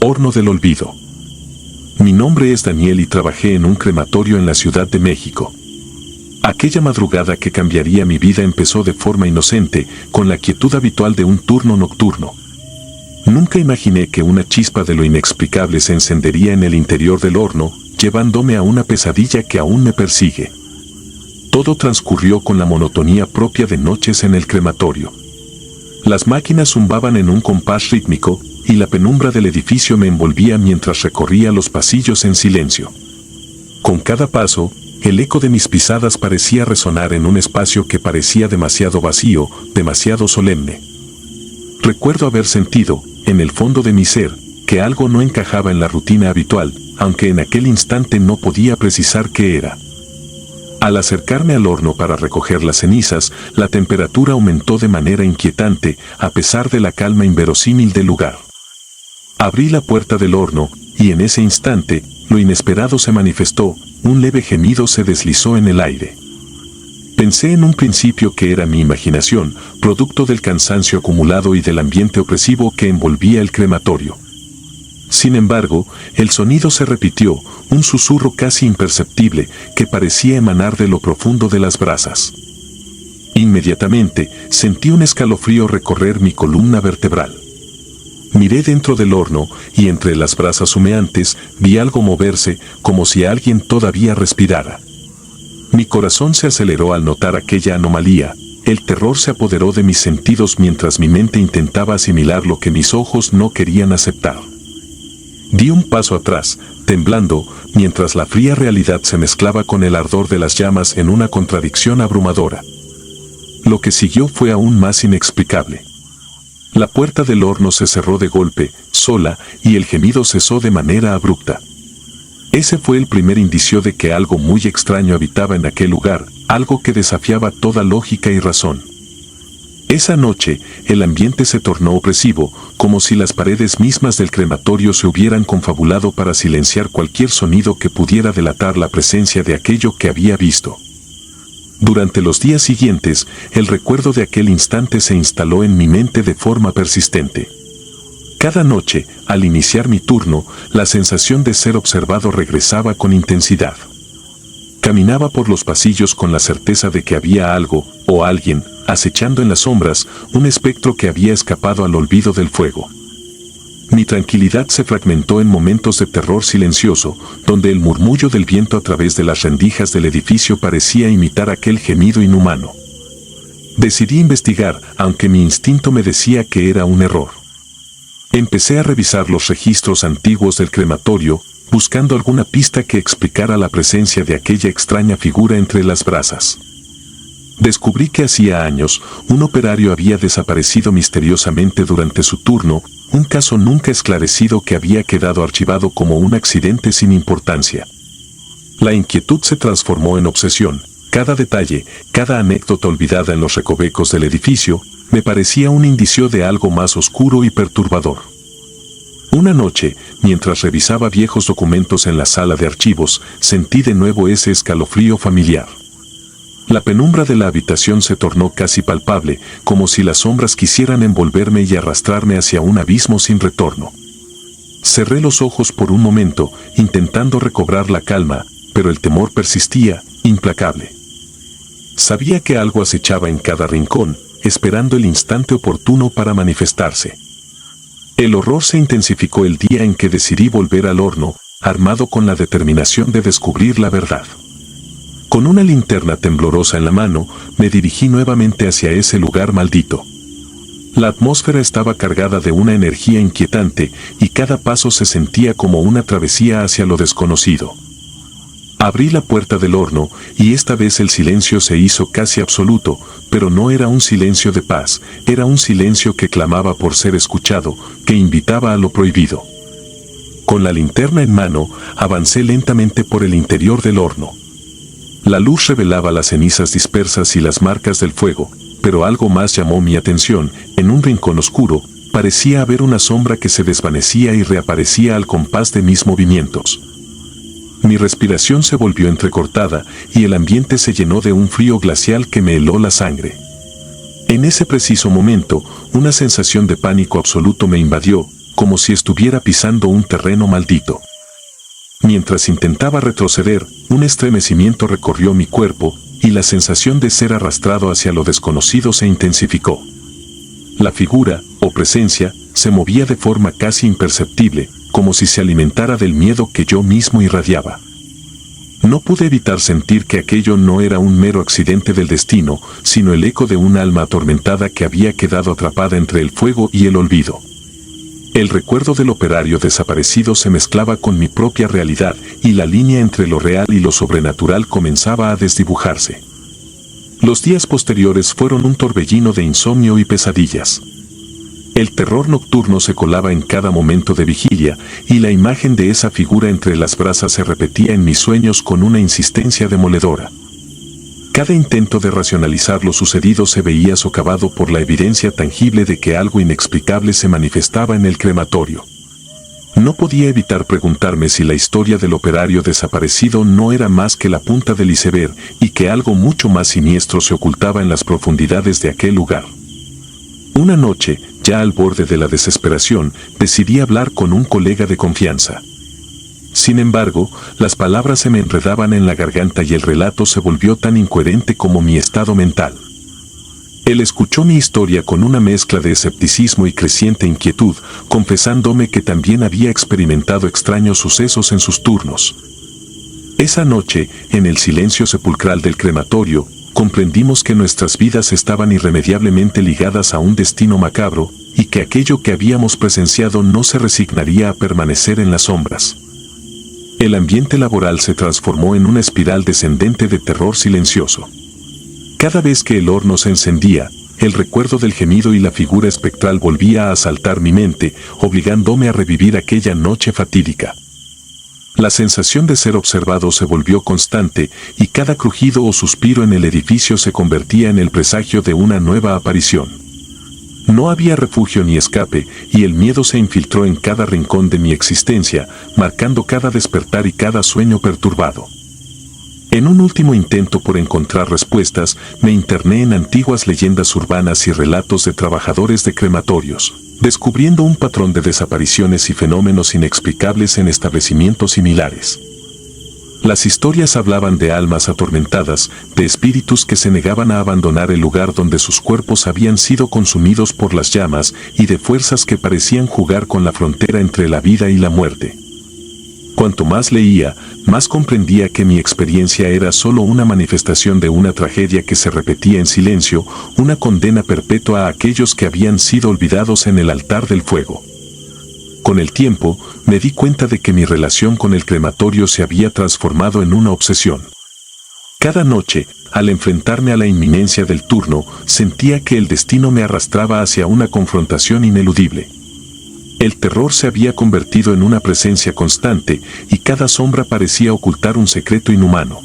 Horno del olvido. Mi nombre es Daniel y trabajé en un crematorio en la Ciudad de México. Aquella madrugada que cambiaría mi vida empezó de forma inocente, con la quietud habitual de un turno nocturno. Nunca imaginé que una chispa de lo inexplicable se encendería en el interior del horno, llevándome a una pesadilla que aún me persigue. Todo transcurrió con la monotonía propia de noches en el crematorio. Las máquinas zumbaban en un compás rítmico, y la penumbra del edificio me envolvía mientras recorría los pasillos en silencio. Con cada paso, el eco de mis pisadas parecía resonar en un espacio que parecía demasiado vacío, demasiado solemne. Recuerdo haber sentido, en el fondo de mi ser, que algo no encajaba en la rutina habitual, aunque en aquel instante no podía precisar qué era. Al acercarme al horno para recoger las cenizas, la temperatura aumentó de manera inquietante, a pesar de la calma inverosímil del lugar. Abrí la puerta del horno, y en ese instante, lo inesperado se manifestó, un leve gemido se deslizó en el aire. Pensé en un principio que era mi imaginación, producto del cansancio acumulado y del ambiente opresivo que envolvía el crematorio. Sin embargo, el sonido se repitió, un susurro casi imperceptible que parecía emanar de lo profundo de las brasas. Inmediatamente, sentí un escalofrío recorrer mi columna vertebral. Miré dentro del horno, y entre las brasas humeantes, vi algo moverse, como si alguien todavía respirara. Mi corazón se aceleró al notar aquella anomalía, el terror se apoderó de mis sentidos mientras mi mente intentaba asimilar lo que mis ojos no querían aceptar. Di un paso atrás, temblando, mientras la fría realidad se mezclaba con el ardor de las llamas en una contradicción abrumadora. Lo que siguió fue aún más inexplicable. La puerta del horno se cerró de golpe, sola, y el gemido cesó de manera abrupta. Ese fue el primer indicio de que algo muy extraño habitaba en aquel lugar, algo que desafiaba toda lógica y razón. Esa noche, el ambiente se tornó opresivo, como si las paredes mismas del crematorio se hubieran confabulado para silenciar cualquier sonido que pudiera delatar la presencia de aquello que había visto. Durante los días siguientes, el recuerdo de aquel instante se instaló en mi mente de forma persistente. Cada noche, al iniciar mi turno, la sensación de ser observado regresaba con intensidad. Caminaba por los pasillos con la certeza de que había algo, o alguien, acechando en las sombras, un espectro que había escapado al olvido del fuego. Mi tranquilidad se fragmentó en momentos de terror silencioso, donde el murmullo del viento a través de las rendijas del edificio parecía imitar aquel gemido inhumano. Decidí investigar, aunque mi instinto me decía que era un error. Empecé a revisar los registros antiguos del crematorio, buscando alguna pista que explicara la presencia de aquella extraña figura entre las brasas. Descubrí que hacía años, un operario había desaparecido misteriosamente durante su turno, un caso nunca esclarecido que había quedado archivado como un accidente sin importancia. La inquietud se transformó en obsesión. Cada detalle, cada anécdota olvidada en los recovecos del edificio, me parecía un indicio de algo más oscuro y perturbador. Una noche, mientras revisaba viejos documentos en la sala de archivos, sentí de nuevo ese escalofrío familiar. La penumbra de la habitación se tornó casi palpable, como si las sombras quisieran envolverme y arrastrarme hacia un abismo sin retorno. Cerré los ojos por un momento, intentando recobrar la calma, pero el temor persistía, implacable. Sabía que algo acechaba en cada rincón, esperando el instante oportuno para manifestarse. El horror se intensificó el día en que decidí volver al horno, armado con la determinación de descubrir la verdad. Con una linterna temblorosa en la mano, me dirigí nuevamente hacia ese lugar maldito. La atmósfera estaba cargada de una energía inquietante, y cada paso se sentía como una travesía hacia lo desconocido. Abrí la puerta del horno, y esta vez el silencio se hizo casi absoluto, pero no era un silencio de paz, era un silencio que clamaba por ser escuchado, que invitaba a lo prohibido. Con la linterna en mano, avancé lentamente por el interior del horno. La luz revelaba las cenizas dispersas y las marcas del fuego, pero algo más llamó mi atención. En un rincón oscuro, parecía haber una sombra que se desvanecía y reaparecía al compás de mis movimientos. Mi respiración se volvió entrecortada y el ambiente se llenó de un frío glacial que me heló la sangre. En ese preciso momento, una sensación de pánico absoluto me invadió, como si estuviera pisando un terreno maldito. Mientras intentaba retroceder, un estremecimiento recorrió mi cuerpo y la sensación de ser arrastrado hacia lo desconocido se intensificó. La figura, o presencia, se movía de forma casi imperceptible, como si se alimentara del miedo que yo mismo irradiaba. No pude evitar sentir que aquello no era un mero accidente del destino, sino el eco de un alma atormentada que había quedado atrapada entre el fuego y el olvido. El recuerdo del operario desaparecido se mezclaba con mi propia realidad y la línea entre lo real y lo sobrenatural comenzaba a desdibujarse. Los días posteriores fueron un torbellino de insomnio y pesadillas. El terror nocturno se colaba en cada momento de vigilia y la imagen de esa figura entre las brasas se repetía en mis sueños con una insistencia demoledora. Cada intento de racionalizar lo sucedido se veía socavado por la evidencia tangible de que algo inexplicable se manifestaba en el crematorio. No podía evitar preguntarme si la historia del operario desaparecido no era más que la punta del iceberg y que algo mucho más siniestro se ocultaba en las profundidades de aquel lugar. Una noche, ya al borde de la desesperación, decidí hablar con un colega de confianza. Sin embargo, las palabras se me enredaban en la garganta y el relato se volvió tan incoherente como mi estado mental. Él escuchó mi historia con una mezcla de escepticismo y creciente inquietud, confesándome que también había experimentado extraños sucesos en sus turnos. Esa noche, en el silencio sepulcral del crematorio, comprendimos que nuestras vidas estaban irremediablemente ligadas a un destino macabro, y que aquello que habíamos presenciado no se resignaría a permanecer en las sombras. El ambiente laboral se transformó en una espiral descendente de terror silencioso. Cada vez que el horno se encendía, el recuerdo del gemido y la figura espectral volvía a asaltar mi mente, obligándome a revivir aquella noche fatídica. La sensación de ser observado se volvió constante y cada crujido o suspiro en el edificio se convertía en el presagio de una nueva aparición. No había refugio ni escape, y el miedo se infiltró en cada rincón de mi existencia, marcando cada despertar y cada sueño perturbado. En un último intento por encontrar respuestas, me interné en antiguas leyendas urbanas y relatos de trabajadores de crematorios, descubriendo un patrón de desapariciones y fenómenos inexplicables en establecimientos similares. Las historias hablaban de almas atormentadas, de espíritus que se negaban a abandonar el lugar donde sus cuerpos habían sido consumidos por las llamas y de fuerzas que parecían jugar con la frontera entre la vida y la muerte. Cuanto más leía, más comprendía que mi experiencia era solo una manifestación de una tragedia que se repetía en silencio, una condena perpetua a aquellos que habían sido olvidados en el altar del fuego. Con el tiempo, me di cuenta de que mi relación con el crematorio se había transformado en una obsesión. Cada noche, al enfrentarme a la inminencia del turno, sentía que el destino me arrastraba hacia una confrontación ineludible. El terror se había convertido en una presencia constante y cada sombra parecía ocultar un secreto inhumano.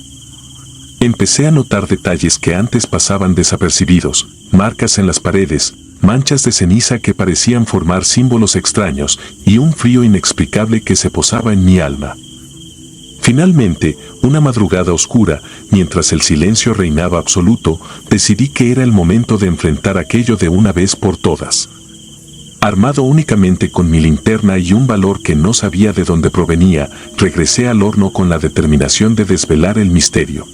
Empecé a notar detalles que antes pasaban desapercibidos, marcas en las paredes, manchas de ceniza que parecían formar símbolos extraños y un frío inexplicable que se posaba en mi alma. Finalmente, una madrugada oscura, mientras el silencio reinaba absoluto, decidí que era el momento de enfrentar aquello de una vez por todas. Armado únicamente con mi linterna y un valor que no sabía de dónde provenía, regresé al horno con la determinación de desvelar el misterio.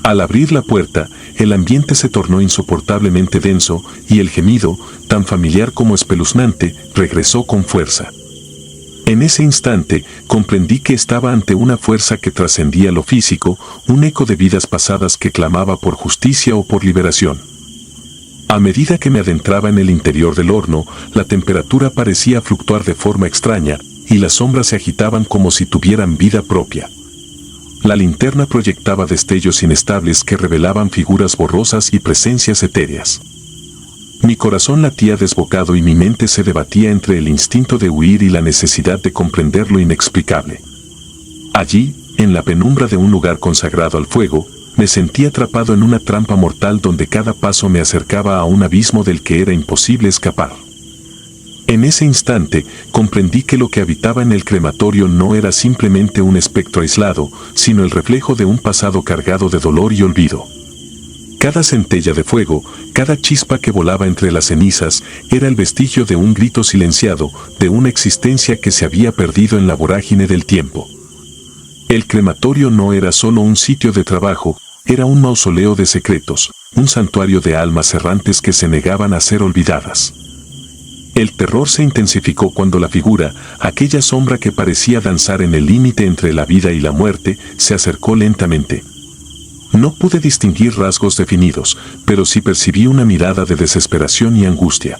Al abrir la puerta, el ambiente se tornó insoportablemente denso y el gemido, tan familiar como espeluznante, regresó con fuerza. En ese instante, comprendí que estaba ante una fuerza que trascendía lo físico, un eco de vidas pasadas que clamaba por justicia o por liberación. A medida que me adentraba en el interior del horno, la temperatura parecía fluctuar de forma extraña, y las sombras se agitaban como si tuvieran vida propia. La linterna proyectaba destellos inestables que revelaban figuras borrosas y presencias etéreas. Mi corazón latía desbocado y mi mente se debatía entre el instinto de huir y la necesidad de comprender lo inexplicable. Allí, en la penumbra de un lugar consagrado al fuego, me sentí atrapado en una trampa mortal donde cada paso me acercaba a un abismo del que era imposible escapar. En ese instante, comprendí que lo que habitaba en el crematorio no era simplemente un espectro aislado, sino el reflejo de un pasado cargado de dolor y olvido. Cada centella de fuego, cada chispa que volaba entre las cenizas, era el vestigio de un grito silenciado, de una existencia que se había perdido en la vorágine del tiempo. El crematorio no era solo un sitio de trabajo, era un mausoleo de secretos, un santuario de almas errantes que se negaban a ser olvidadas. El terror se intensificó cuando la figura, aquella sombra que parecía danzar en el límite entre la vida y la muerte, se acercó lentamente. No pude distinguir rasgos definidos, pero sí percibí una mirada de desesperación y angustia.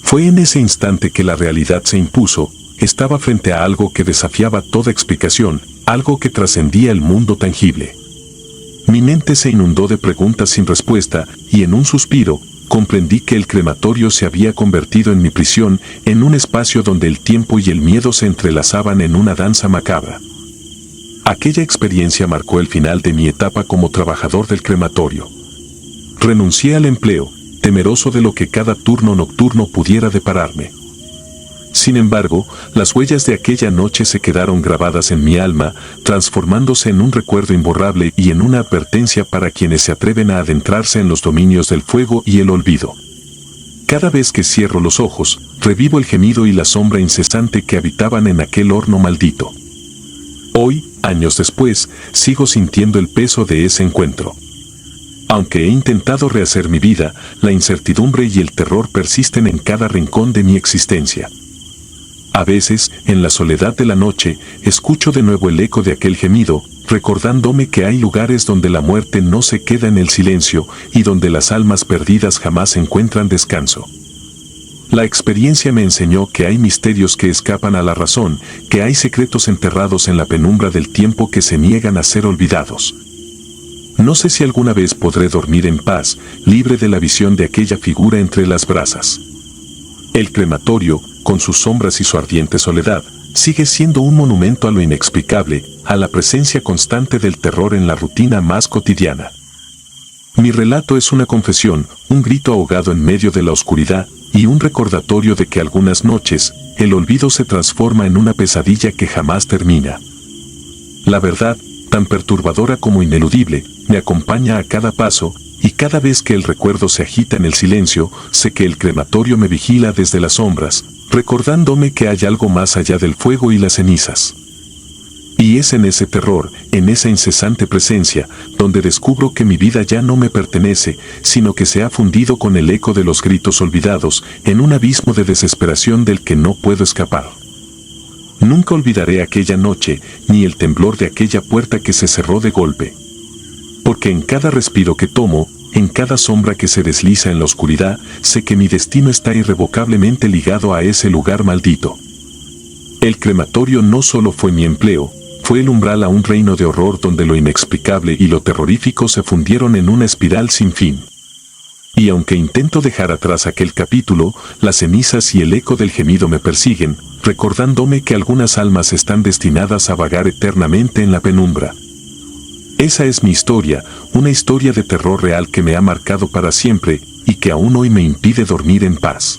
Fue en ese instante que la realidad se impuso. Estaba frente a algo que desafiaba toda explicación, algo que trascendía el mundo tangible. Mi mente se inundó de preguntas sin respuesta, y en un suspiro, comprendí que el crematorio se había convertido en mi prisión, en un espacio donde el tiempo y el miedo se entrelazaban en una danza macabra. Aquella experiencia marcó el final de mi etapa como trabajador del crematorio. Renuncié al empleo, temeroso de lo que cada turno nocturno pudiera depararme. Sin embargo, las huellas de aquella noche se quedaron grabadas en mi alma, transformándose en un recuerdo imborrable y en una advertencia para quienes se atreven a adentrarse en los dominios del fuego y el olvido. Cada vez que cierro los ojos, revivo el gemido y la sombra incesante que habitaban en aquel horno maldito. Hoy, años después, sigo sintiendo el peso de ese encuentro. Aunque he intentado rehacer mi vida, la incertidumbre y el terror persisten en cada rincón de mi existencia. A veces, en la soledad de la noche, escucho de nuevo el eco de aquel gemido, recordándome que hay lugares donde la muerte no se queda en el silencio y donde las almas perdidas jamás encuentran descanso. La experiencia me enseñó que hay misterios que escapan a la razón, que hay secretos enterrados en la penumbra del tiempo que se niegan a ser olvidados. No sé si alguna vez podré dormir en paz, libre de la visión de aquella figura entre las brasas. El crematorio, con sus sombras y su ardiente soledad, sigue siendo un monumento a lo inexplicable, a la presencia constante del terror en la rutina más cotidiana. Mi relato es una confesión, un grito ahogado en medio de la oscuridad, y un recordatorio de que algunas noches, el olvido se transforma en una pesadilla que jamás termina. La verdad, tan perturbadora como ineludible, me acompaña a cada paso, y cada vez que el recuerdo se agita en el silencio, sé que el crematorio me vigila desde las sombras, recordándome que hay algo más allá del fuego y las cenizas. Y es en ese terror, en esa incesante presencia, donde descubro que mi vida ya no me pertenece, sino que se ha fundido con el eco de los gritos olvidados, en un abismo de desesperación del que no puedo escapar. Nunca olvidaré aquella noche, ni el temblor de aquella puerta que se cerró de golpe. Porque en cada respiro que tomo, en cada sombra que se desliza en la oscuridad, sé que mi destino está irrevocablemente ligado a ese lugar maldito. El crematorio no solo fue mi empleo, fue el umbral a un reino de horror donde lo inexplicable y lo terrorífico se fundieron en una espiral sin fin. Y aunque intento dejar atrás aquel capítulo, las cenizas y el eco del gemido me persiguen, recordándome que algunas almas están destinadas a vagar eternamente en la penumbra. Esa es mi historia, una historia de terror real que me ha marcado para siempre y que aún hoy me impide dormir en paz.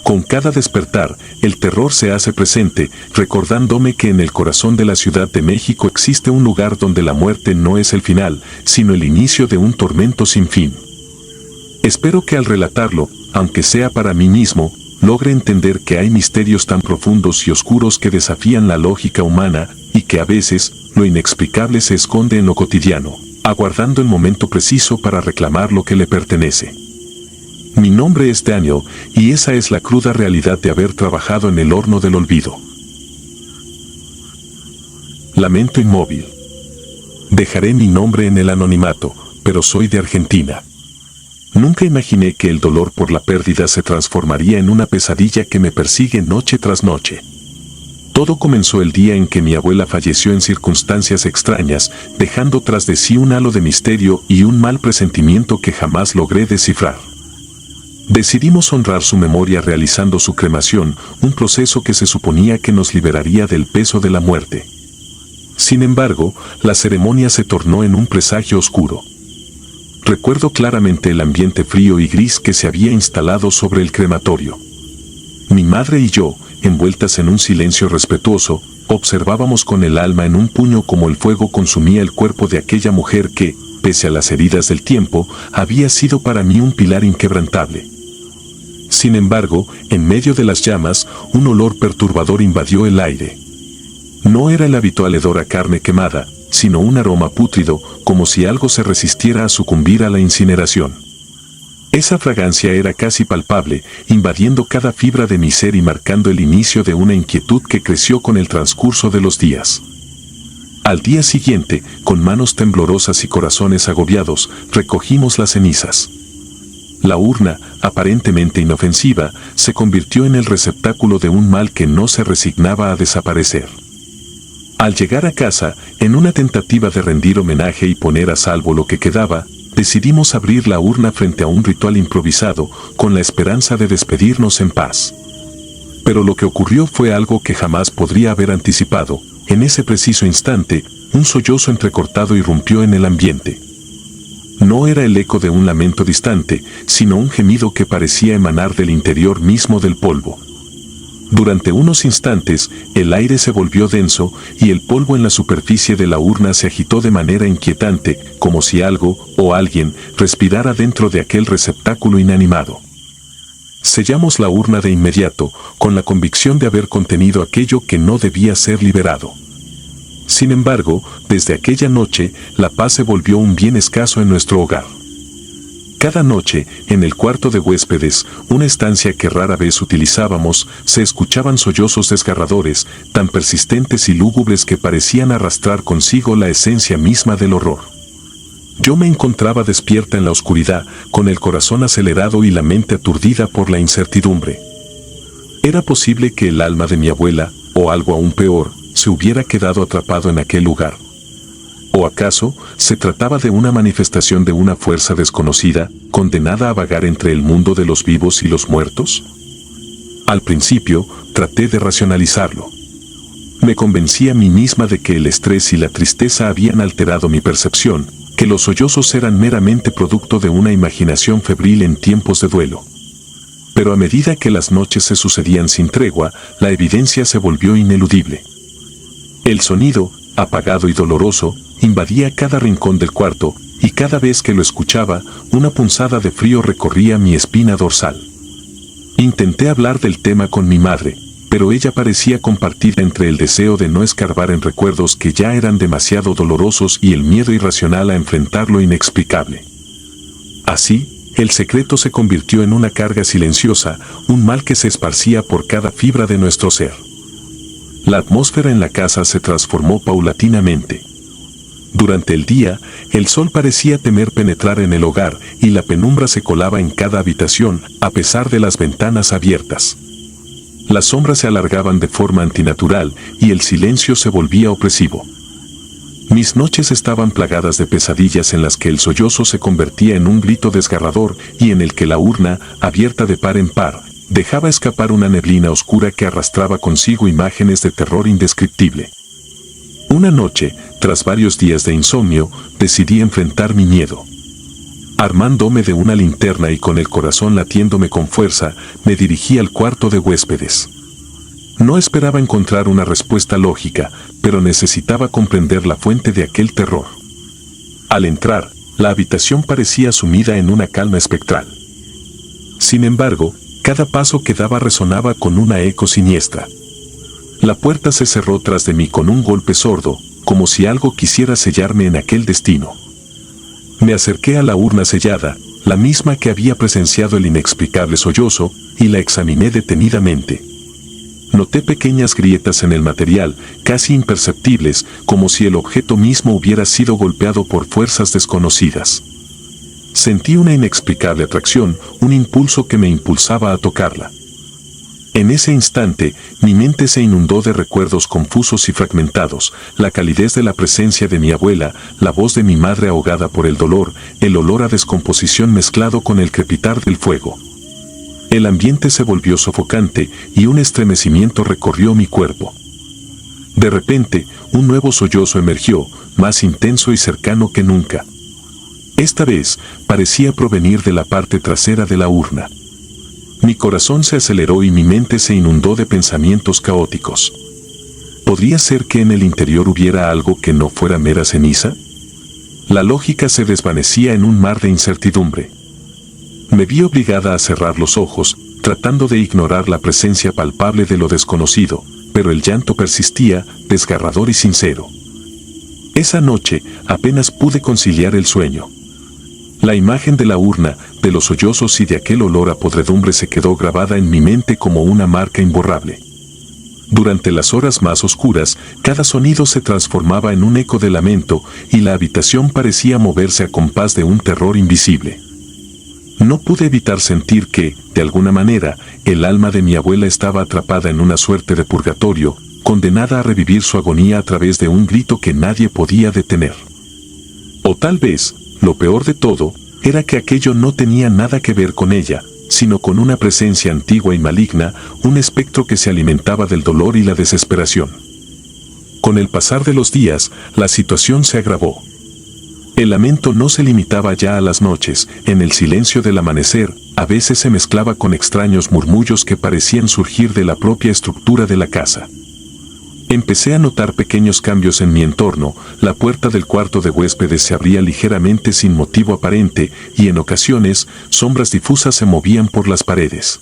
Con cada despertar, el terror se hace presente, recordándome que en el corazón de la Ciudad de México existe un lugar donde la muerte no es el final, sino el inicio de un tormento sin fin. Espero que al relatarlo, aunque sea para mí mismo, logre entender que hay misterios tan profundos y oscuros que desafían la lógica humana, y que a veces, lo inexplicable se esconde en lo cotidiano, aguardando el momento preciso para reclamar lo que le pertenece. Mi nombre es Daniel, y esa es la cruda realidad de haber trabajado en el horno del olvido. Lamento inmóvil. Dejaré mi nombre en el anonimato, pero soy de Argentina. Nunca imaginé que el dolor por la pérdida se transformaría en una pesadilla que me persigue noche tras noche. Todo comenzó el día en que mi abuela falleció en circunstancias extrañas, dejando tras de sí un halo de misterio y un mal presentimiento que jamás logré descifrar. Decidimos honrar su memoria realizando su cremación, un proceso que se suponía que nos liberaría del peso de la muerte. Sin embargo, la ceremonia se tornó en un presagio oscuro. Recuerdo claramente el ambiente frío y gris que se había instalado sobre el crematorio. Mi madre y yo, envueltas en un silencio respetuoso, observábamos con el alma en un puño cómo el fuego consumía el cuerpo de aquella mujer que, pese a las heridas del tiempo, había sido para mí un pilar inquebrantable. Sin embargo, en medio de las llamas, un olor perturbador invadió el aire. No era el habitual hedor a carne quemada, sino un aroma pútrido, como si algo se resistiera a sucumbir a la incineración. Esa fragancia era casi palpable, invadiendo cada fibra de mi ser y marcando el inicio de una inquietud que creció con el transcurso de los días. Al día siguiente, con manos temblorosas y corazones agobiados, recogimos las cenizas. La urna, aparentemente inofensiva, se convirtió en el receptáculo de un mal que no se resignaba a desaparecer. Al llegar a casa, en una tentativa de rendir homenaje y poner a salvo lo que quedaba, decidimos abrir la urna frente a un ritual improvisado, con la esperanza de despedirnos en paz. Pero lo que ocurrió fue algo que jamás podría haber anticipado. En ese preciso instante, un sollozo entrecortado irrumpió en el ambiente. No era el eco de un lamento distante, sino un gemido que parecía emanar del interior mismo del polvo. Durante unos instantes, el aire se volvió denso y el polvo en la superficie de la urna se agitó de manera inquietante, como si algo, o alguien, respirara dentro de aquel receptáculo inanimado. Sellamos la urna de inmediato, con la convicción de haber contenido aquello que no debía ser liberado. Sin embargo, desde aquella noche, la paz se volvió un bien escaso en nuestro hogar. Cada noche, en el cuarto de huéspedes, una estancia que rara vez utilizábamos, se escuchaban sollozos desgarradores, tan persistentes y lúgubres que parecían arrastrar consigo la esencia misma del horror. Yo me encontraba despierta en la oscuridad, con el corazón acelerado y la mente aturdida por la incertidumbre. Era posible que el alma de mi abuela, o algo aún peor, se hubiera quedado atrapado en aquel lugar. ¿O acaso se trataba de una manifestación de una fuerza desconocida, condenada a vagar entre el mundo de los vivos y los muertos? Al principio, traté de racionalizarlo. Me convencí a mí misma de que el estrés y la tristeza habían alterado mi percepción, que los sollozos eran meramente producto de una imaginación febril en tiempos de duelo. Pero a medida que las noches se sucedían sin tregua, la evidencia se volvió ineludible. El sonido, apagado y doloroso, invadía cada rincón del cuarto, y cada vez que lo escuchaba, una punzada de frío recorría mi espina dorsal. Intenté hablar del tema con mi madre, pero ella parecía compartida entre el deseo de no escarbar en recuerdos que ya eran demasiado dolorosos y el miedo irracional a enfrentar lo inexplicable. Así, el secreto se convirtió en una carga silenciosa, un mal que se esparcía por cada fibra de nuestro ser. La atmósfera en la casa se transformó paulatinamente. Durante el día, el sol parecía temer penetrar en el hogar y la penumbra se colaba en cada habitación, a pesar de las ventanas abiertas. Las sombras se alargaban de forma antinatural y el silencio se volvía opresivo. Mis noches estaban plagadas de pesadillas en las que el sollozo se convertía en un grito desgarrador y en el que la urna, abierta de par en par, dejaba escapar una neblina oscura que arrastraba consigo imágenes de terror indescriptible. Una noche, tras varios días de insomnio, decidí enfrentar mi miedo. Armándome de una linterna y con el corazón latiéndome con fuerza, me dirigí al cuarto de huéspedes. No esperaba encontrar una respuesta lógica, pero necesitaba comprender la fuente de aquel terror. Al entrar, la habitación parecía sumida en una calma espectral. Sin embargo, cada paso que daba resonaba con una eco siniestra. La puerta se cerró tras de mí con un golpe sordo, como si algo quisiera sellarme en aquel destino. Me acerqué a la urna sellada, la misma que había presenciado el inexplicable sollozo, y la examiné detenidamente. Noté pequeñas grietas en el material, casi imperceptibles, como si el objeto mismo hubiera sido golpeado por fuerzas desconocidas. Sentí una inexplicable atracción, un impulso que me impulsaba a tocarla. En ese instante, mi mente se inundó de recuerdos confusos y fragmentados, la calidez de la presencia de mi abuela, la voz de mi madre ahogada por el dolor, el olor a descomposición mezclado con el crepitar del fuego. El ambiente se volvió sofocante y un estremecimiento recorrió mi cuerpo. De repente, un nuevo sollozo emergió, más intenso y cercano que nunca. Esta vez, parecía provenir de la parte trasera de la urna. Mi corazón se aceleró y mi mente se inundó de pensamientos caóticos. ¿Podría ser que en el interior hubiera algo que no fuera mera ceniza? La lógica se desvanecía en un mar de incertidumbre. Me vi obligada a cerrar los ojos, tratando de ignorar la presencia palpable de lo desconocido, pero el llanto persistía, desgarrador y sincero. Esa noche apenas pude conciliar el sueño. La imagen de la urna, de los sollozos y de aquel olor a podredumbre se quedó grabada en mi mente como una marca imborrable. Durante las horas más oscuras, cada sonido se transformaba en un eco de lamento y la habitación parecía moverse a compás de un terror invisible. No pude evitar sentir que, de alguna manera, el alma de mi abuela estaba atrapada en una suerte de purgatorio, condenada a revivir su agonía a través de un grito que nadie podía detener. O tal vez, lo peor de todo, era que aquello no tenía nada que ver con ella, sino con una presencia antigua y maligna, un espectro que se alimentaba del dolor y la desesperación. Con el pasar de los días, la situación se agravó. El lamento no se limitaba ya a las noches, en el silencio del amanecer, a veces se mezclaba con extraños murmullos que parecían surgir de la propia estructura de la casa. Empecé a notar pequeños cambios en mi entorno, la puerta del cuarto de huéspedes se abría ligeramente sin motivo aparente y en ocasiones, sombras difusas se movían por las paredes.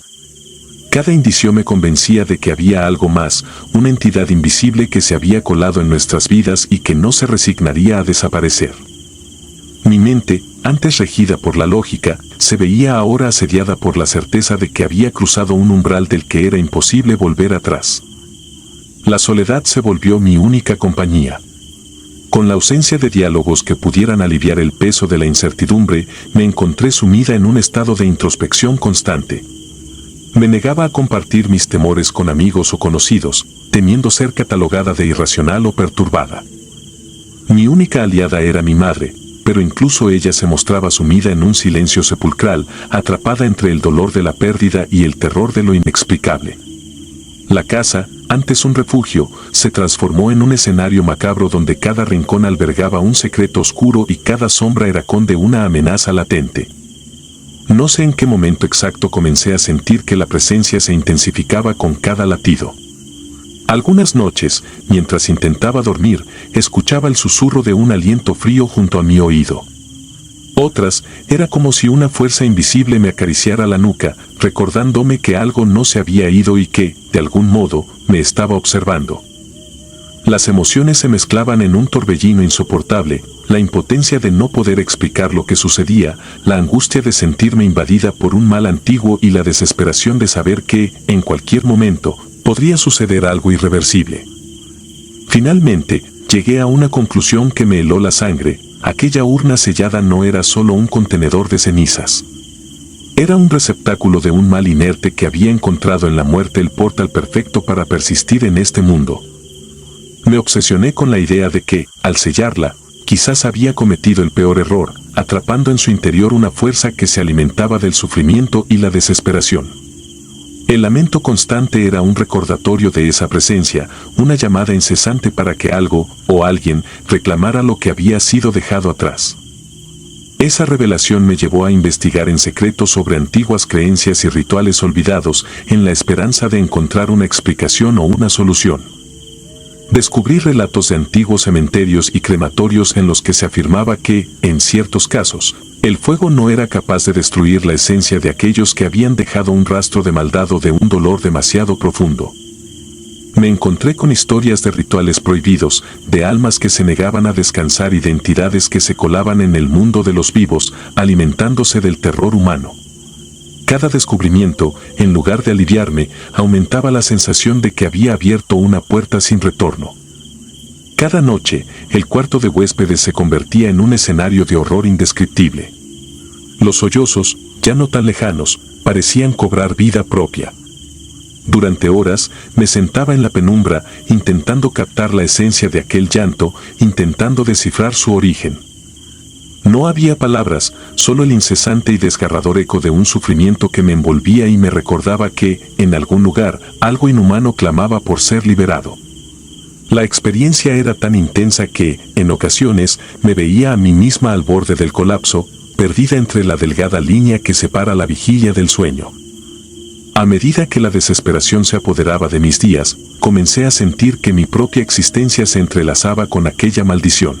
Cada indicio me convencía de que había algo más, una entidad invisible que se había colado en nuestras vidas y que no se resignaría a desaparecer. Mi mente, antes regida por la lógica, se veía ahora asediada por la certeza de que había cruzado un umbral del que era imposible volver atrás. La soledad se volvió mi única compañía. Con la ausencia de diálogos que pudieran aliviar el peso de la incertidumbre, me encontré sumida en un estado de introspección constante. Me negaba a compartir mis temores con amigos o conocidos, temiendo ser catalogada de irracional o perturbada. Mi única aliada era mi madre, pero incluso ella se mostraba sumida en un silencio sepulcral, atrapada entre el dolor de la pérdida y el terror de lo inexplicable. La casa, antes un refugio, se transformó en un escenario macabro donde cada rincón albergaba un secreto oscuro y cada sombra era de una amenaza latente. No sé en qué momento exacto comencé a sentir que la presencia se intensificaba con cada latido. Algunas noches, mientras intentaba dormir, escuchaba el susurro de un aliento frío junto a mi oído. Otras, era como si una fuerza invisible me acariciara la nuca, recordándome que algo no se había ido y que, de algún modo, me estaba observando. Las emociones se mezclaban en un torbellino insoportable, la impotencia de no poder explicar lo que sucedía, la angustia de sentirme invadida por un mal antiguo y la desesperación de saber que, en cualquier momento, podría suceder algo irreversible. Finalmente, llegué a una conclusión que me heló la sangre. Aquella urna sellada no era solo un contenedor de cenizas. Era un receptáculo de un mal inerte que había encontrado en la muerte el portal perfecto para persistir en este mundo. Me obsesioné con la idea de que, al sellarla, quizás había cometido el peor error, atrapando en su interior una fuerza que se alimentaba del sufrimiento y la desesperación. El lamento constante era un recordatorio de esa presencia, una llamada incesante para que algo, o alguien, reclamara lo que había sido dejado atrás. Esa revelación me llevó a investigar en secreto sobre antiguas creencias y rituales olvidados, en la esperanza de encontrar una explicación o una solución. Descubrí relatos de antiguos cementerios y crematorios en los que se afirmaba que, en ciertos casos, el fuego no era capaz de destruir la esencia de aquellos que habían dejado un rastro de maldad o de un dolor demasiado profundo. Me encontré con historias de rituales prohibidos, de almas que se negaban a descansar y de entidades que se colaban en el mundo de los vivos, alimentándose del terror humano. Cada descubrimiento, en lugar de aliviarme, aumentaba la sensación de que había abierto una puerta sin retorno. Cada noche, el cuarto de huéspedes se convertía en un escenario de horror indescriptible. Los sollozos, ya no tan lejanos, parecían cobrar vida propia. Durante horas, me sentaba en la penumbra, intentando captar la esencia de aquel llanto, intentando descifrar su origen. No había palabras, solo el incesante y desgarrador eco de un sufrimiento que me envolvía y me recordaba que, en algún lugar, algo inhumano clamaba por ser liberado. La experiencia era tan intensa que, en ocasiones, me veía a mí misma al borde del colapso, perdida entre la delgada línea que separa la vigilia del sueño. A medida que la desesperación se apoderaba de mis días, comencé a sentir que mi propia existencia se entrelazaba con aquella maldición.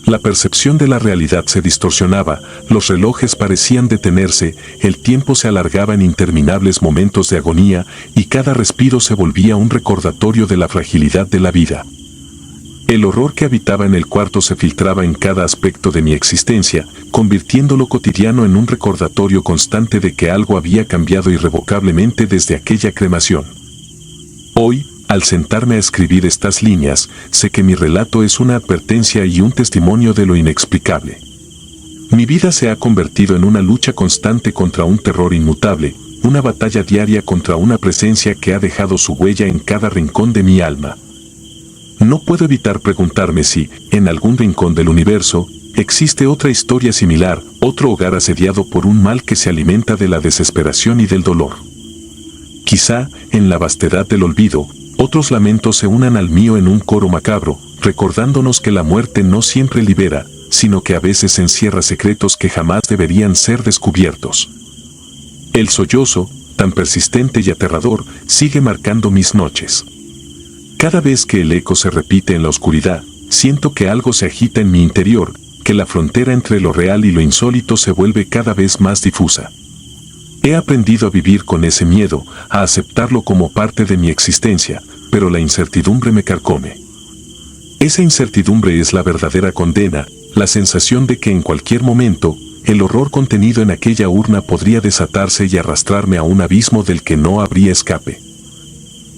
La percepción de la realidad se distorsionaba, los relojes parecían detenerse, el tiempo se alargaba en interminables momentos de agonía y cada respiro se volvía un recordatorio de la fragilidad de la vida. El horror que habitaba en el cuarto se filtraba en cada aspecto de mi existencia, convirtiendo lo cotidiano en un recordatorio constante de que algo había cambiado irrevocablemente desde aquella cremación. Hoy, al sentarme a escribir estas líneas, sé que mi relato es una advertencia y un testimonio de lo inexplicable. Mi vida se ha convertido en una lucha constante contra un terror inmutable, una batalla diaria contra una presencia que ha dejado su huella en cada rincón de mi alma. No puedo evitar preguntarme si, en algún rincón del universo, existe otra historia similar, otro hogar asediado por un mal que se alimenta de la desesperación y del dolor. Quizá, en la vastedad del olvido, otros lamentos se unan al mío en un coro macabro, recordándonos que la muerte no siempre libera, sino que a veces encierra secretos que jamás deberían ser descubiertos. El sollozo, tan persistente y aterrador, sigue marcando mis noches. Cada vez que el eco se repite en la oscuridad, siento que algo se agita en mi interior, que la frontera entre lo real y lo insólito se vuelve cada vez más difusa. He aprendido a vivir con ese miedo, a aceptarlo como parte de mi existencia, pero la incertidumbre me carcome. Esa incertidumbre es la verdadera condena, la sensación de que en cualquier momento, el horror contenido en aquella urna podría desatarse y arrastrarme a un abismo del que no habría escape.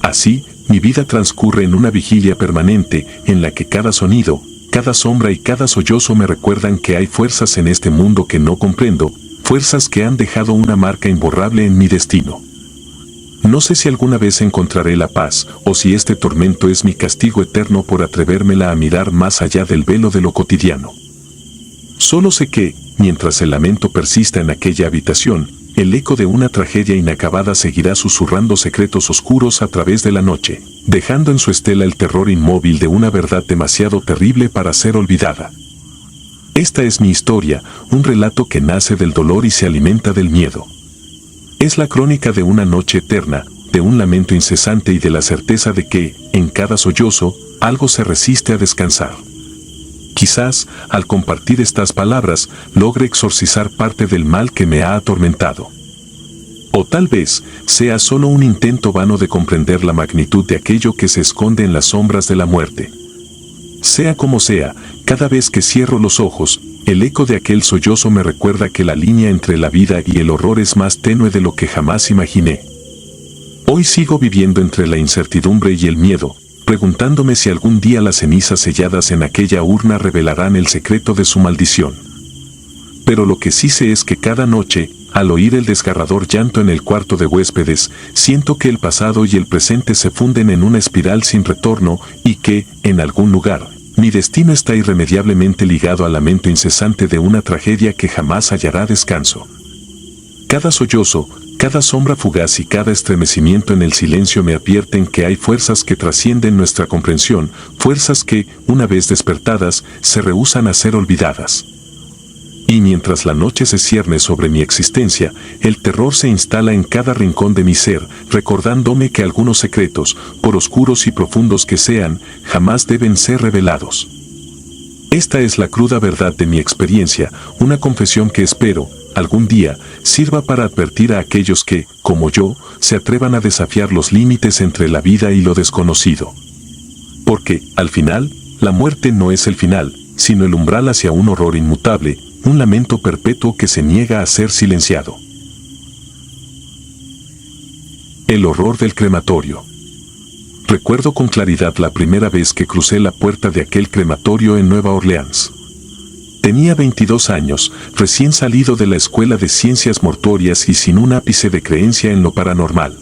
Así, mi vida transcurre en una vigilia permanente, en la que cada sonido, cada sombra y cada sollozo me recuerdan que hay fuerzas en este mundo que no comprendo, fuerzas que han dejado una marca imborrable en mi destino. No sé si alguna vez encontraré la paz, o si este tormento es mi castigo eterno por atrevérmela a mirar más allá del velo de lo cotidiano. Solo sé que, mientras el lamento persista en aquella habitación, el eco de una tragedia inacabada seguirá susurrando secretos oscuros a través de la noche, dejando en su estela el terror inmóvil de una verdad demasiado terrible para ser olvidada. Esta es mi historia, un relato que nace del dolor y se alimenta del miedo. Es la crónica de una noche eterna, de un lamento incesante y de la certeza de que, en cada sollozo, algo se resiste a descansar. Quizás, al compartir estas palabras, logre exorcizar parte del mal que me ha atormentado. O tal vez, sea solo un intento vano de comprender la magnitud de aquello que se esconde en las sombras de la muerte. Sea como sea, cada vez que cierro los ojos, el eco de aquel sollozo me recuerda que la línea entre la vida y el horror es más tenue de lo que jamás imaginé. Hoy sigo viviendo entre la incertidumbre y el miedo, preguntándome si algún día las cenizas selladas en aquella urna revelarán el secreto de su maldición. Pero lo que sí sé es que cada noche, al oír el desgarrador llanto en el cuarto de huéspedes, siento que el pasado y el presente se funden en una espiral sin retorno y que, en algún lugar, mi destino está irremediablemente ligado al lamento incesante de una tragedia que jamás hallará descanso. Cada sollozo, cada sombra fugaz y cada estremecimiento en el silencio me advierten que hay fuerzas que trascienden nuestra comprensión, fuerzas que, una vez despertadas, se rehúsan a ser olvidadas. Y mientras la noche se cierne sobre mi existencia, el terror se instala en cada rincón de mi ser, recordándome que algunos secretos, por oscuros y profundos que sean, jamás deben ser revelados. Esta es la cruda verdad de mi experiencia, una confesión que espero, algún día, sirva para advertir a aquellos que, como yo, se atrevan a desafiar los límites entre la vida y lo desconocido. Porque, al final, la muerte no es el final, sino el umbral hacia un horror inmutable, un lamento perpetuo que se niega a ser silenciado. El horror del crematorio. Recuerdo con claridad la primera vez que crucé la puerta de aquel crematorio en Nueva Orleans. Tenía 22 años, recién salido de la escuela de ciencias mortuorias y sin un ápice de creencia en lo paranormal.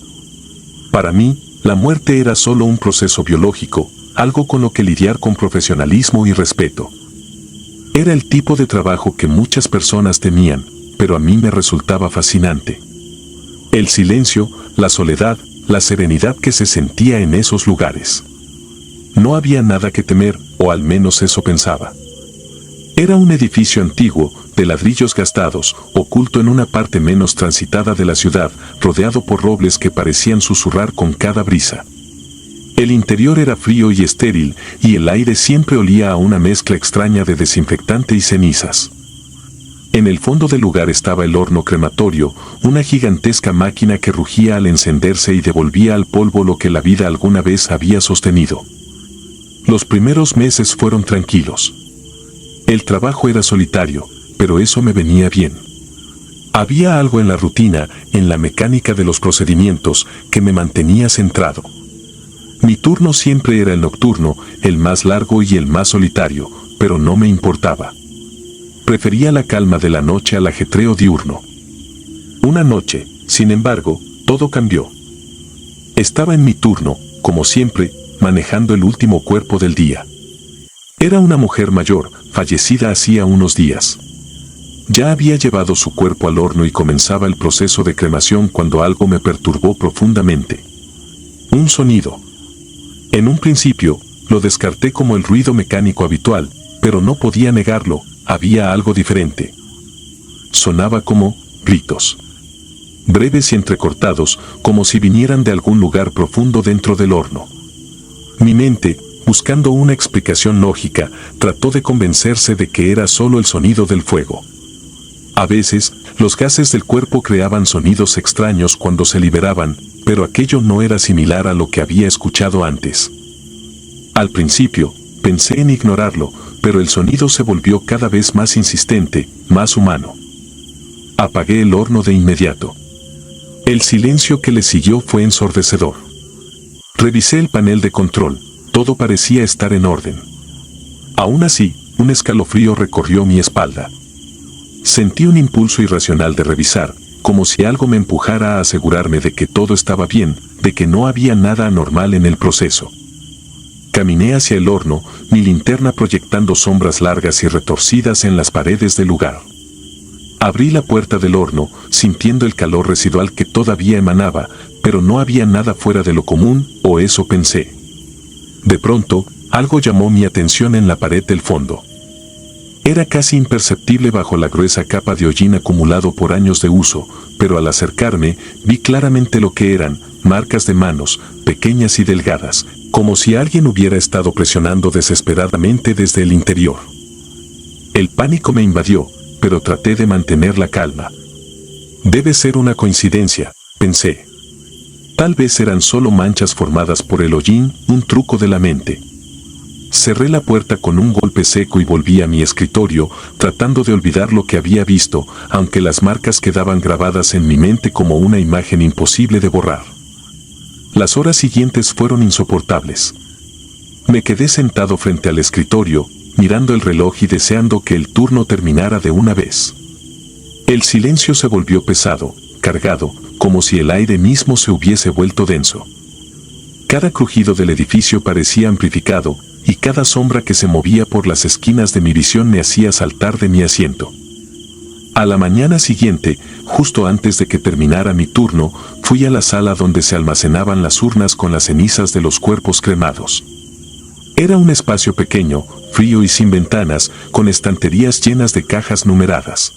Para mí, la muerte era solo un proceso biológico, algo con lo que lidiar con profesionalismo y respeto. Era el tipo de trabajo que muchas personas temían, pero a mí me resultaba fascinante. El silencio, la soledad, la serenidad que se sentía en esos lugares. No había nada que temer, o al menos eso pensaba. Era un edificio antiguo, de ladrillos gastados, oculto en una parte menos transitada de la ciudad, rodeado por robles que parecían susurrar con cada brisa. El interior era frío y estéril, y el aire siempre olía a una mezcla extraña de desinfectante y cenizas. En el fondo del lugar estaba el horno crematorio, una gigantesca máquina que rugía al encenderse y devolvía al polvo lo que la vida alguna vez había sostenido. Los primeros meses fueron tranquilos. El trabajo era solitario, pero eso me venía bien. Había algo en la rutina, en la mecánica de los procedimientos, que me mantenía centrado. Mi turno siempre era el nocturno, el más largo y el más solitario, pero no me importaba. Prefería la calma de la noche al ajetreo diurno. Una noche, sin embargo, todo cambió. Estaba en mi turno, como siempre, manejando el último cuerpo del día. Era una mujer mayor, fallecida hacía unos días. Ya había llevado su cuerpo al horno y comenzaba el proceso de cremación cuando algo me perturbó profundamente. Un sonido. En un principio, lo descarté como el ruido mecánico habitual, pero no podía negarlo, había algo diferente. Sonaba como gritos. Breves y entrecortados, como si vinieran de algún lugar profundo dentro del horno. Mi mente, buscando una explicación lógica, trató de convencerse de que era solo el sonido del fuego. A veces, los gases del cuerpo creaban sonidos extraños cuando se liberaban, pero aquello no era similar a lo que había escuchado antes. Al principio, pensé en ignorarlo, pero el sonido se volvió cada vez más insistente, más humano. Apagué el horno de inmediato. El silencio que le siguió fue ensordecedor. Revisé el panel de control, todo parecía estar en orden. Aún así, un escalofrío recorrió mi espalda. Sentí un impulso irracional de revisar, como si algo me empujara a asegurarme de que todo estaba bien, de que no había nada anormal en el proceso. Caminé hacia el horno, mi linterna proyectando sombras largas y retorcidas en las paredes del lugar. Abrí la puerta del horno, sintiendo el calor residual que todavía emanaba, pero no había nada fuera de lo común, o eso pensé. De pronto, algo llamó mi atención en la pared del fondo. Era casi imperceptible bajo la gruesa capa de hollín acumulado por años de uso, pero al acercarme, vi claramente lo que eran, marcas de manos, pequeñas y delgadas, como si alguien hubiera estado presionando desesperadamente desde el interior. El pánico me invadió, pero traté de mantener la calma. Debe ser una coincidencia, pensé. Tal vez eran solo manchas formadas por el hollín, un truco de la mente. Cerré la puerta con un golpe seco y volví a mi escritorio, tratando de olvidar lo que había visto, aunque las marcas quedaban grabadas en mi mente como una imagen imposible de borrar. Las horas siguientes fueron insoportables. Me quedé sentado frente al escritorio, mirando el reloj y deseando que el turno terminara de una vez. El silencio se volvió pesado, cargado, como si el aire mismo se hubiese vuelto denso. Cada crujido del edificio parecía amplificado, y cada sombra que se movía por las esquinas de mi visión me hacía saltar de mi asiento. A la mañana siguiente, justo antes de que terminara mi turno, fui a la sala donde se almacenaban las urnas con las cenizas de los cuerpos cremados. Era un espacio pequeño, frío y sin ventanas, con estanterías llenas de cajas numeradas.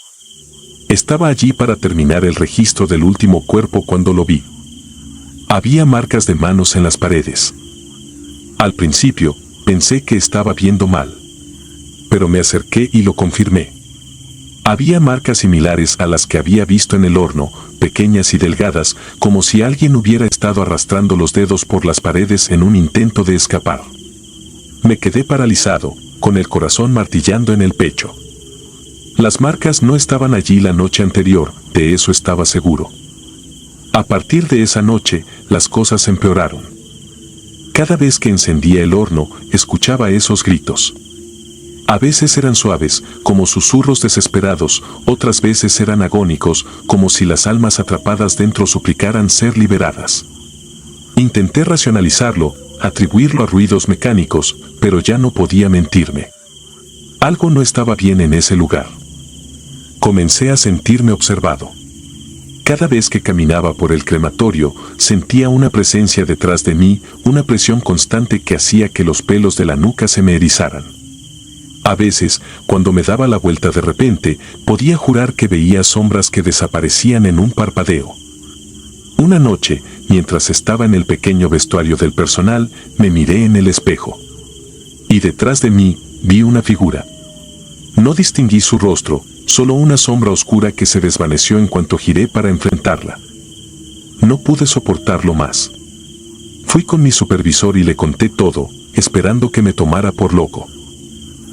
Estaba allí para terminar el registro del último cuerpo cuando lo vi. Había marcas de manos en las paredes. Al principio, pensé que estaba viendo mal. Pero me acerqué y lo confirmé. Había marcas similares a las que había visto en el horno, pequeñas y delgadas, como si alguien hubiera estado arrastrando los dedos por las paredes en un intento de escapar. Me quedé paralizado, con el corazón martillando en el pecho. Las marcas no estaban allí la noche anterior, de eso estaba seguro. A partir de esa noche, las cosas empeoraron. Cada vez que encendía el horno, escuchaba esos gritos. A veces eran suaves, como susurros desesperados, otras veces eran agónicos, como si las almas atrapadas dentro suplicaran ser liberadas. Intenté racionalizarlo, atribuirlo a ruidos mecánicos, pero ya no podía mentirme. Algo no estaba bien en ese lugar. Comencé a sentirme observado. Cada vez que caminaba por el crematorio, sentía una presencia detrás de mí, una presión constante que hacía que los pelos de la nuca se me erizaran. A veces, cuando me daba la vuelta de repente, podía jurar que veía sombras que desaparecían en un parpadeo. Una noche, mientras estaba en el pequeño vestuario del personal, me miré en el espejo. Y detrás de mí, vi una figura. No distinguí su rostro, solo una sombra oscura que se desvaneció en cuanto giré para enfrentarla. No pude soportarlo más. Fui con mi supervisor y le conté todo, esperando que me tomara por loco.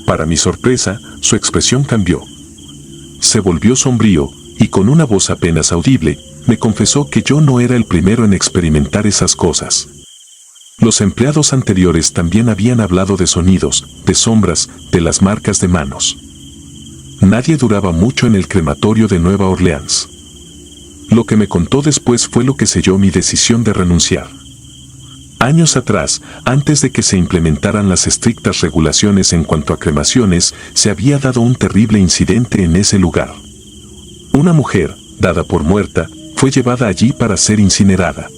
Para mi sorpresa, su expresión cambió. Se volvió sombrío, y con una voz apenas audible, me confesó que yo no era el primero en experimentar esas cosas. Los empleados anteriores también habían hablado de sonidos, de sombras, de las marcas de manos. Nadie duraba mucho en el crematorio de Nueva Orleans. Lo que me contó después fue lo que selló mi decisión de renunciar. Años atrás, antes de que se implementaran las estrictas regulaciones en cuanto a cremaciones, se había dado un terrible incidente en ese lugar. Una mujer, dada por muerta, fue llevada allí para ser incinerada.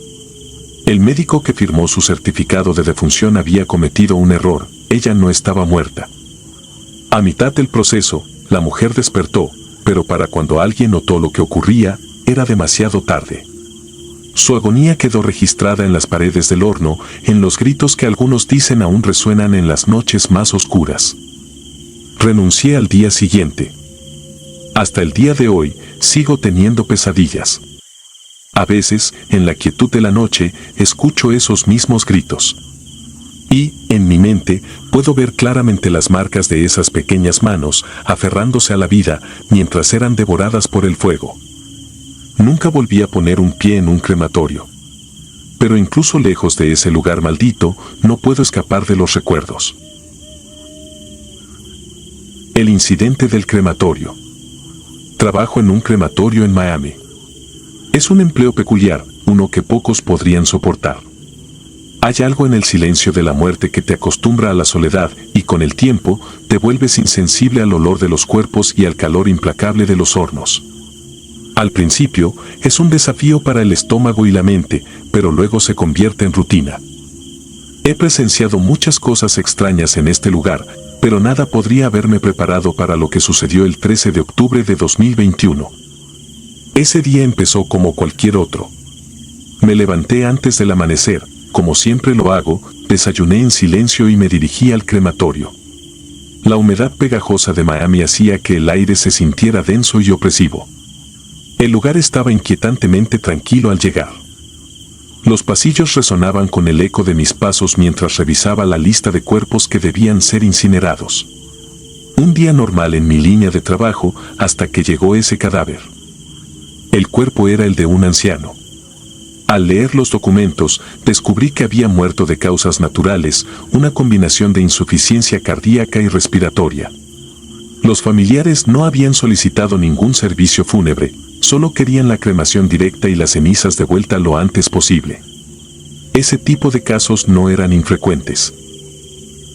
El médico que firmó su certificado de defunción había cometido un error, ella no estaba muerta. A mitad del proceso, la mujer despertó, pero para cuando alguien notó lo que ocurría, era demasiado tarde. Su agonía quedó registrada en las paredes del horno, en los gritos que algunos dicen aún resuenan en las noches más oscuras. Renuncié al día siguiente. Hasta el día de hoy, sigo teniendo pesadillas. A veces, en la quietud de la noche, escucho esos mismos gritos. Y, en mi mente, puedo ver claramente las marcas de esas pequeñas manos, aferrándose a la vida, mientras eran devoradas por el fuego. Nunca volví a poner un pie en un crematorio. Pero incluso lejos de ese lugar maldito, no puedo escapar de los recuerdos. El incidente del crematorio. Trabajo en un crematorio en Miami. Es un empleo peculiar, uno que pocos podrían soportar. Hay algo en el silencio de la muerte que te acostumbra a la soledad y con el tiempo te vuelves insensible al olor de los cuerpos y al calor implacable de los hornos. Al principio es un desafío para el estómago y la mente, pero luego se convierte en rutina. He presenciado muchas cosas extrañas en este lugar, pero nada podría haberme preparado para lo que sucedió el 13 de octubre de 2021. Ese día empezó como cualquier otro. Me levanté antes del amanecer, como siempre lo hago, desayuné en silencio y me dirigí al crematorio. La humedad pegajosa de Miami hacía que el aire se sintiera denso y opresivo. El lugar estaba inquietantemente tranquilo al llegar. Los pasillos resonaban con el eco de mis pasos mientras revisaba la lista de cuerpos que debían ser incinerados. Un día normal en mi línea de trabajo hasta que llegó ese cadáver. El cuerpo era el de un anciano. Al leer los documentos, descubrí que había muerto de causas naturales, una combinación de insuficiencia cardíaca y respiratoria. Los familiares no habían solicitado ningún servicio fúnebre, solo querían la cremación directa y las cenizas de vuelta lo antes posible. Ese tipo de casos no eran infrecuentes.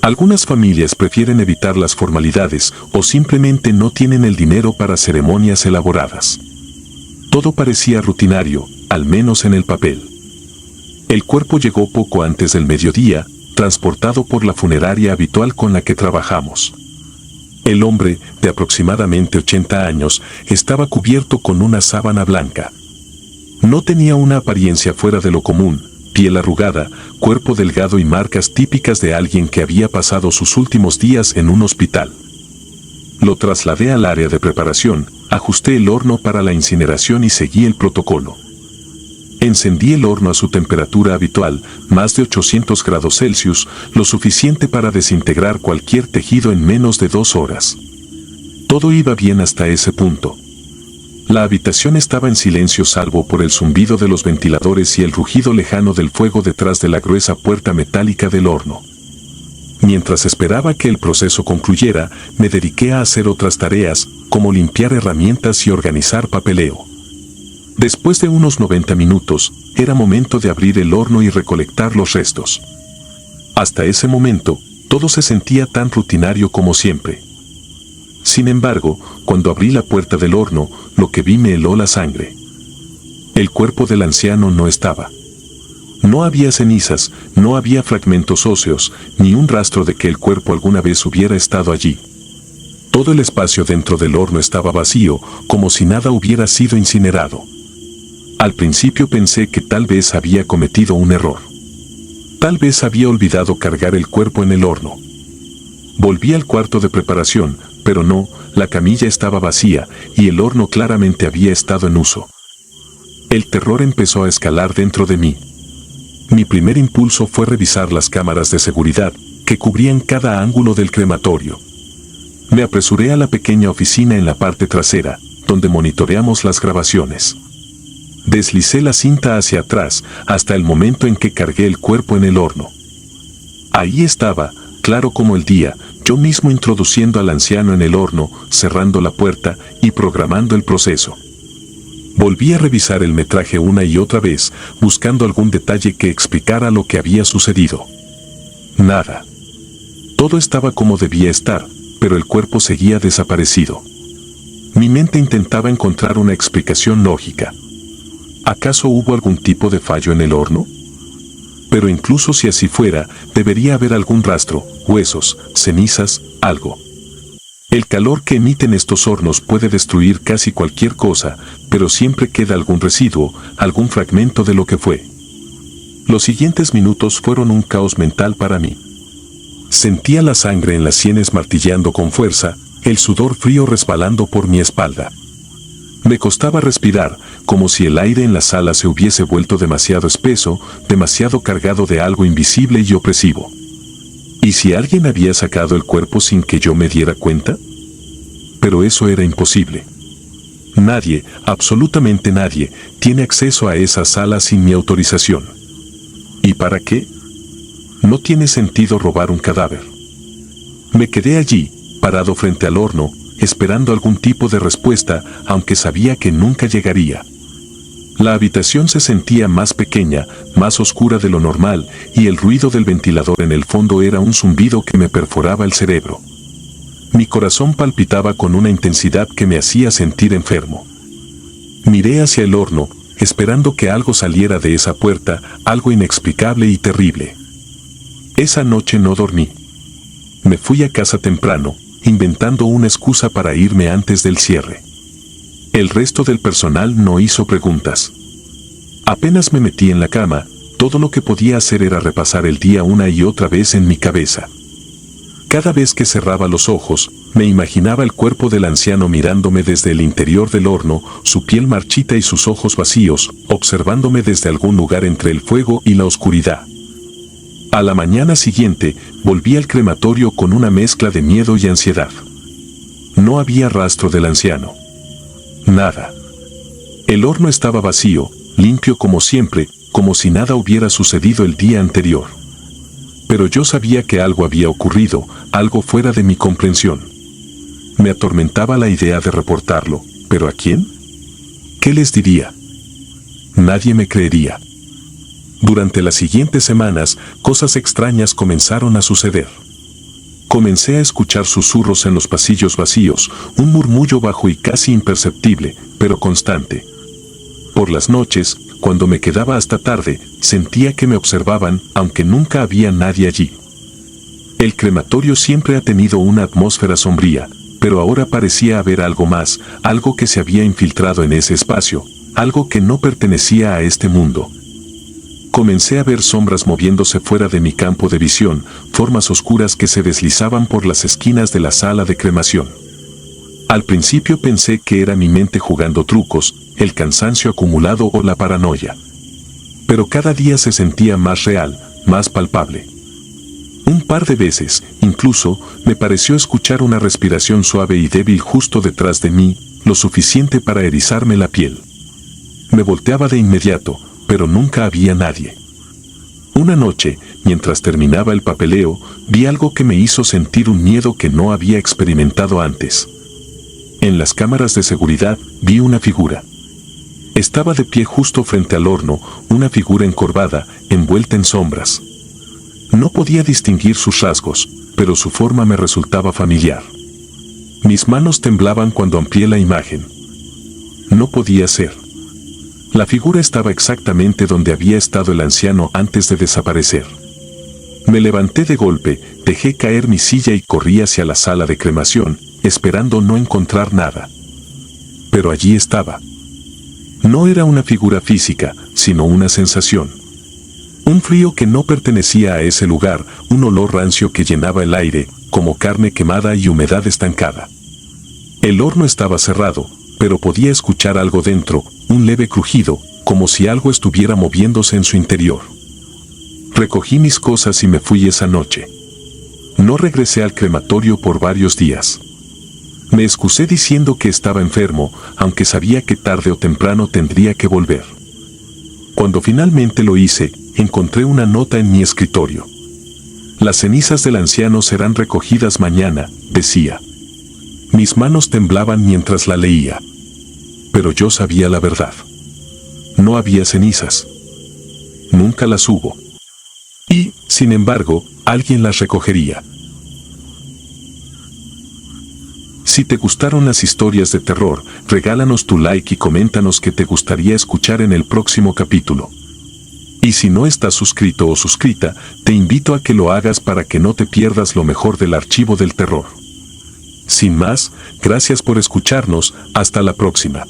Algunas familias prefieren evitar las formalidades o simplemente no tienen el dinero para ceremonias elaboradas. Todo parecía rutinario, al menos en el papel. El cuerpo llegó poco antes del mediodía, transportado por la funeraria habitual con la que trabajamos. El hombre, de aproximadamente 80 años, estaba cubierto con una sábana blanca. No tenía una apariencia fuera de lo común, piel arrugada, cuerpo delgado y marcas típicas de alguien que había pasado sus últimos días en un hospital. Lo trasladé al área de preparación, ajusté el horno para la incineración y seguí el protocolo. Encendí el horno a su temperatura habitual, más de 800 grados Celsius, lo suficiente para desintegrar cualquier tejido en menos de 2 horas. Todo iba bien hasta ese punto. La habitación estaba en silencio salvo por el zumbido de los ventiladores y el rugido lejano del fuego detrás de la gruesa puerta metálica del horno. Mientras esperaba que el proceso concluyera, me dediqué a hacer otras tareas, como limpiar herramientas y organizar papeleo. Después de unos 90 minutos, era momento de abrir el horno y recolectar los restos. Hasta ese momento, todo se sentía tan rutinario como siempre. Sin embargo, cuando abrí la puerta del horno, lo que vi me heló la sangre. El cuerpo del anciano no estaba. No había cenizas, no había fragmentos óseos, ni un rastro de que el cuerpo alguna vez hubiera estado allí. Todo el espacio dentro del horno estaba vacío, como si nada hubiera sido incinerado. Al principio pensé que tal vez había cometido un error. Tal vez había olvidado cargar el cuerpo en el horno. Volví al cuarto de preparación, pero no, la camilla estaba vacía y el horno claramente había estado en uso. El terror empezó a escalar dentro de mí. Mi primer impulso fue revisar las cámaras de seguridad que cubrían cada ángulo del crematorio. Me apresuré a la pequeña oficina en la parte trasera, donde monitoreamos las grabaciones. Deslicé la cinta hacia atrás hasta el momento en que cargué el cuerpo en el horno. Ahí estaba, claro como el día, yo mismo introduciendo al anciano en el horno, cerrando la puerta y programando el proceso. Volví a revisar el metraje una y otra vez, buscando algún detalle que explicara lo que había sucedido. Nada. Todo estaba como debía estar, pero el cuerpo seguía desaparecido. Mi mente intentaba encontrar una explicación lógica. ¿Acaso hubo algún tipo de fallo en el horno? Pero incluso si así fuera, debería haber algún rastro, huesos, cenizas, algo. El calor que emiten estos hornos puede destruir casi cualquier cosa, pero siempre queda algún residuo, algún fragmento de lo que fue. Los siguientes minutos fueron un caos mental para mí. Sentía la sangre en las sienes martilleando con fuerza, el sudor frío resbalando por mi espalda. Me costaba respirar, como si el aire en la sala se hubiese vuelto demasiado espeso, demasiado cargado de algo invisible y opresivo. ¿Y si alguien había sacado el cuerpo sin que yo me diera cuenta? Pero eso era imposible. Nadie, absolutamente nadie, tiene acceso a esa sala sin mi autorización. ¿Y para qué? No tiene sentido robar un cadáver. Me quedé allí, parado frente al horno, esperando algún tipo de respuesta, aunque sabía que nunca llegaría. La habitación se sentía más pequeña, más oscura de lo normal, y el ruido del ventilador en el fondo era un zumbido que me perforaba el cerebro. Mi corazón palpitaba con una intensidad que me hacía sentir enfermo. Miré hacia el horno, esperando que algo saliera de esa puerta, algo inexplicable y terrible. Esa noche no dormí. Me fui a casa temprano, inventando una excusa para irme antes del cierre. El resto del personal no hizo preguntas. Apenas me metí en la cama, todo lo que podía hacer era repasar el día una y otra vez en mi cabeza. Cada vez que cerraba los ojos, me imaginaba el cuerpo del anciano mirándome desde el interior del horno, su piel marchita y sus ojos vacíos, observándome desde algún lugar entre el fuego y la oscuridad. A la mañana siguiente, volví al crematorio con una mezcla de miedo y ansiedad. No había rastro del anciano. Nada. El horno estaba vacío, limpio como siempre, como si nada hubiera sucedido el día anterior. Pero yo sabía que algo había ocurrido, algo fuera de mi comprensión. Me atormentaba la idea de reportarlo, ¿pero a quién? ¿Qué les diría? Nadie me creería. Durante las siguientes semanas, cosas extrañas comenzaron a suceder. Comencé a escuchar susurros en los pasillos vacíos, un murmullo bajo y casi imperceptible, pero constante. Por las noches, cuando me quedaba hasta tarde, sentía que me observaban, aunque nunca había nadie allí. El crematorio siempre ha tenido una atmósfera sombría, pero ahora parecía haber algo más, algo que se había infiltrado en ese espacio, algo que no pertenecía a este mundo. Comencé a ver sombras moviéndose fuera de mi campo de visión, formas oscuras que se deslizaban por las esquinas de la sala de cremación. Al principio pensé que era mi mente jugando trucos, el cansancio acumulado o la paranoia. Pero cada día se sentía más real, más palpable. Un par de veces, incluso, me pareció escuchar una respiración suave y débil justo detrás de mí, lo suficiente para erizarme la piel. Me volteaba de inmediato, pero nunca había nadie. Una noche, mientras terminaba el papeleo, vi algo que me hizo sentir un miedo que no había experimentado antes. En las cámaras de seguridad vi una figura. Estaba de pie justo frente al horno, una figura encorvada, envuelta en sombras. No podía distinguir sus rasgos, pero su forma me resultaba familiar. Mis manos temblaban cuando amplié la imagen. No podía ser. La figura estaba exactamente donde había estado el anciano antes de desaparecer. Me levanté de golpe, dejé caer mi silla y corrí hacia la sala de cremación, esperando no encontrar nada. Pero allí estaba. No era una figura física, sino una sensación. Un frío que no pertenecía a ese lugar, un olor rancio que llenaba el aire, como carne quemada y humedad estancada. El horno estaba cerrado, pero podía escuchar algo dentro, un leve crujido, como si algo estuviera moviéndose en su interior. Recogí mis cosas y me fui esa noche. No regresé al crematorio por varios días. Me excusé diciendo que estaba enfermo, aunque sabía que tarde o temprano tendría que volver. Cuando finalmente lo hice, encontré una nota en mi escritorio. Las cenizas del anciano serán recogidas mañana, decía. Mis manos temblaban mientras la leía. Pero yo sabía la verdad. No había cenizas. Nunca las hubo. Y, sin embargo, alguien las recogería. Si te gustaron las historias de terror, regálanos tu like y coméntanos qué te gustaría escuchar en el próximo capítulo. Y si no estás suscrito o suscrita, te invito a que lo hagas para que no te pierdas lo mejor del archivo del terror. Sin más, gracias por escucharnos, hasta la próxima.